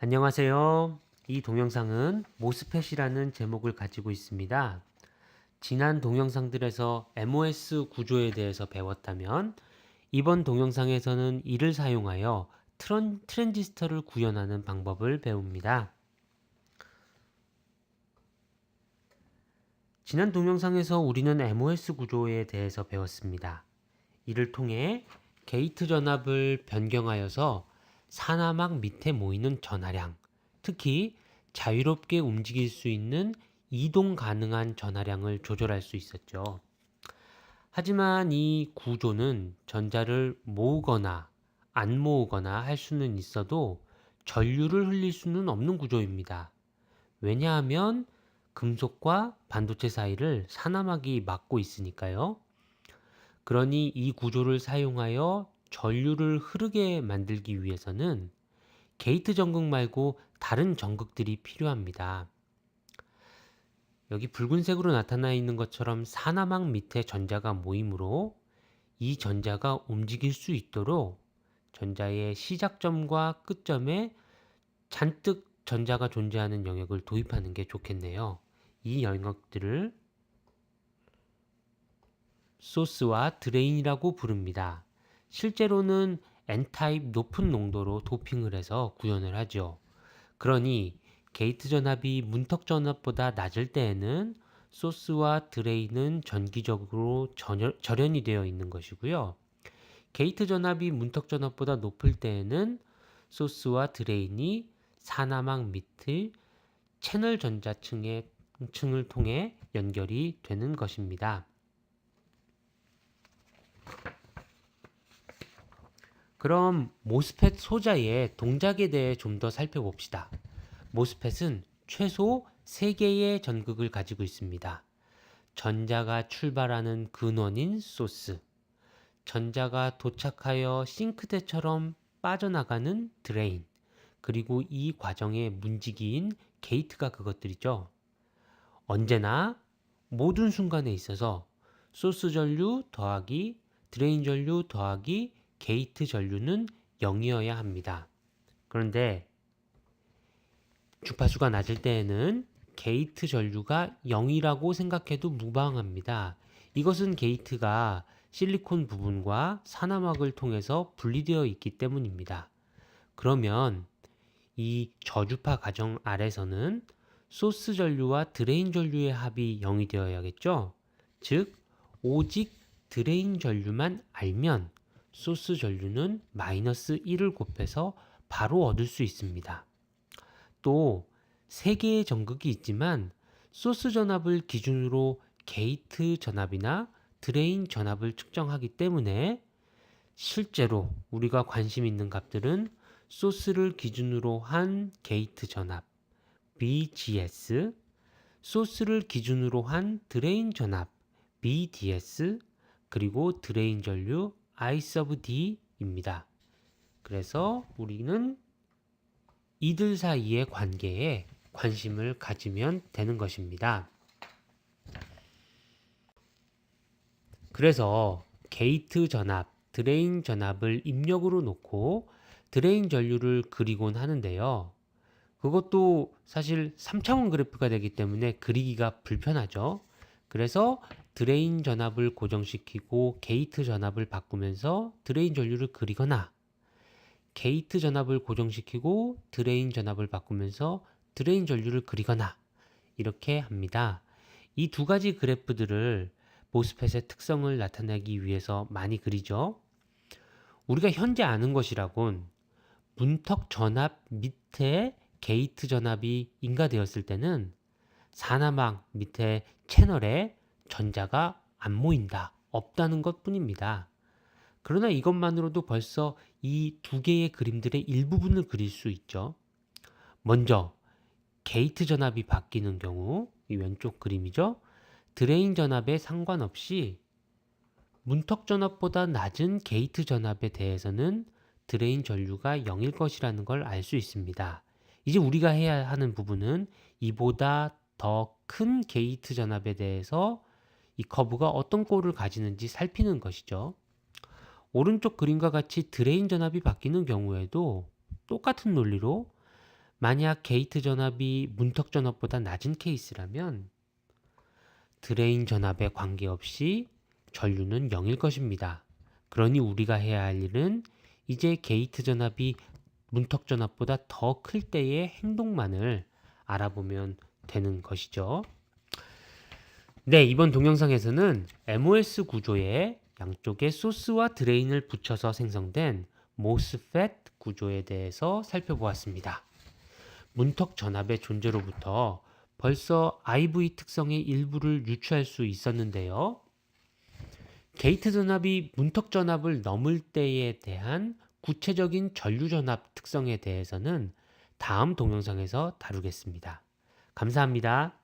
안녕하세요. 이 동영상은 모스펫이라는 제목을 가지고 있습니다. 지난 동영상들에서 MOS 구조에 대해서 배웠다면 이번 동영상에서는 이를 사용하여 트랜지스터를 구현하는 방법을 배웁니다. 지난 동영상에서 우리는 MOS 구조에 대해서 배웠습니다. 이를 통해 게이트 전압을 변경하여서 사나막 밑에 모이는 전하량, 특히 자유롭게 움직일 수 있는 이동 가능한 전하량을 조절할 수 있었죠. 하지만 이 구조는 전자를 모으거나 안 모으거나 할 수는 있어도 전류를 흘릴 수는 없는 구조입니다. 왜냐하면 금속과 반도체 사이를 사나막이 막고 있으니까요. 그러니 이 구조를 사용하여 전류를 흐르게 만들기 위해서는 게이트 전극 말고 다른 전극들이 필요합니다. 여기 붉은색으로 나타나 있는 것처럼 사나막 밑에 전자가 모이므로 이 전자가 움직일 수 있도록 전자의 시작점과 끝점에 잔뜩 전자가 존재하는 영역을 도입하는 게 좋겠네요. 이 영역들을 소스와 드레인이라고 부릅니다. 실제로는 N타입 높은 농도로 도핑을 해서 구현을 하죠. 그러니 게이트 전압이 문턱 전압보다 낮을 때에는 소스와 드레인은 전기적으로 절연이 되어 있는 것이고요. 게이트 전압이 문턱 전압보다 높을 때에는 소스와 드레인이 사나막 밑의 채널 전자층을 통해 연결이 되는 것입니다. 그럼 모스펫 소자의 동작에 대해 좀 더 살펴봅시다. 모스펫은 최소 3개의 전극을 가지고 있습니다. 전자가 출발하는 근원인 소스, 전자가 도착하여 싱크대처럼 빠져나가는 드레인, 그리고 이 과정의 문지기인 게이트가 그것들이죠. 언제나 모든 순간에 있어서 소스 전류 더하기 드레인 전류 더하기 게이트 전류는 0이어야 합니다. 그런데 주파수가 낮을 때에는 게이트 전류가 0이라고 생각해도 무방합니다. 이것은 게이트가 실리콘 부분과 사나막을 통해서 분리되어 있기 때문입니다. 그러면 이 저주파 가정 아래서는 소스 전류와 드레인 전류의 합이 0이 되어야겠죠? 즉, 오직 드레인 전류만 알면 소스 전류는 마이너스 1을 곱해서 바로 얻을 수 있습니다. 또 3개의 전극이 있지만 소스 전압을 기준으로 게이트 전압이나 드레인 전압을 측정하기 때문에 실제로 우리가 관심 있는 값들은 소스를 기준으로 한 게이트 전압 BGS, 소스를 기준으로 한 드레인 전압 BDS, 그리고 드레인 전류 I sub D입니다. 그래서 우리는 이들 사이의 관계에 관심을 가지면 되는 것입니다. 그래서 게이트 전압, 드레인 전압을 입력으로 놓고 드레인 전류를 그리곤 하는데요. 그것도 사실 3차원 그래프가 되기 때문에 그리기가 불편하죠. 그래서 드레인 전압을 고정시키고 게이트 전압을 바꾸면서 드레인 전류를 그리거나 게이트 전압을 고정시키고 드레인 전압을 바꾸면서 드레인 전류를 그리거나 이렇게 합니다. 이 두 가지 그래프들을 모스펫의 특성을 나타내기 위해서 많이 그리죠. 우리가 현재 아는 것이라곤 문턱 전압 밑에 게이트 전압이 인가되었을 때는 사나막 밑에 채널에 전자가 안 모인다, 없다는 것 뿐입니다. 그러나 이것만으로도 벌써 이 두 개의 그림들의 일부분을 그릴 수 있죠. 먼저 게이트 전압이 바뀌는 경우, 이 왼쪽 그림이죠. 드레인 전압에 상관없이 문턱 전압보다 낮은 게이트 전압에 대해서는 드레인 전류가 0일 것이라는 걸 알 수 있습니다. 이제 우리가 해야 하는 부분은 이보다 더 큰 게이트 전압에 대해서 이 커브가 어떤 꼴을 가지는지 살피는 것이죠. 오른쪽 그림과 같이 드레인 전압이 바뀌는 경우에도 똑같은 논리로 만약 게이트 전압이 문턱 전압보다 낮은 케이스라면 드레인 전압에 관계없이 전류는 0일 것입니다. 그러니 우리가 해야 할 일은 이제 게이트 전압이 문턱 전압보다 더 클 때의 행동만을 알아보면 되는 것이죠. 네, 이번 동영상에서는 MOS 구조에 양쪽에 소스와 드레인을 붙여서 생성된 MOSFET 구조에 대해서 살펴보았습니다. 문턱 전압의 존재로부터 벌써 IV 특성의 일부를 유추할 수 있었는데요. 게이트 전압이 문턱 전압을 넘을 때에 대한 구체적인 전류 전압 특성에 대해서는 다음 동영상에서 다루겠습니다. 감사합니다.